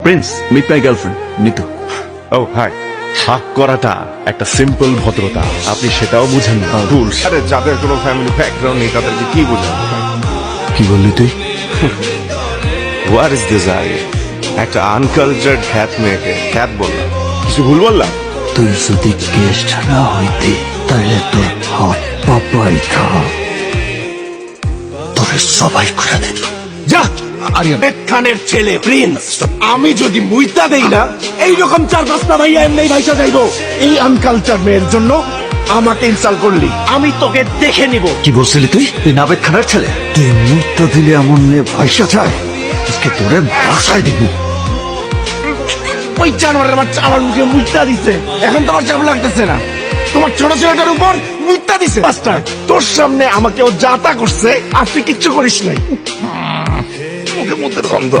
Prince, meet my girlfriend Nitu. ও hi. Hug করাটা একটা সিম্পল ভদ্রতা, আপনি সেটাও বুঝেন না। ভুল। আরে যাদের কোনো ফ্যামিলি ব্যাকগ্রাউন্ড নেই তাদেরকে কি বোঝাবো? কি বললি তুই? Where is this I? একটা আনকালচার্ড খ্যাত মেয়েকে খ্যাত বললাম, কিছু ভুল বললাম? তুই যদি গেস্ট না হইতি তাহলে তোর হাত পাপাই খা, তোরে সবাই করে দিত। যা আরিয়ান খানের ছেলে প্রিন্স, আমি যদি মুইতা দেই না এইরকম 4-5টা ভাইয়া এমনি ভাইসা যাইবো। এই আনকালচার মেয়ের জন্য আমাকে ইনসাল্ট করলি, আমি তোকে দেখে নিব। কি বলছিলি তুই? তুই নাবেদ খানার ছেলে? তুই মুক্তা দিলে এমন মেয়ে পয়সা চায়, আজকে তোরে ভাষায় দিব। ওই জানোয়ারের বাচ্চা আমার মুখে মুইতা দিছে, এখন তোমার চাপ লাগতেছে না? তোমার ছোট ছেলেটার উপর মুইতা দিছে। মাস্টার, তোর সামনে আমাকে ও যাতা করছে আর তুই কিচ্ছু করিস নাই। মুখে মুখের গন্ধ।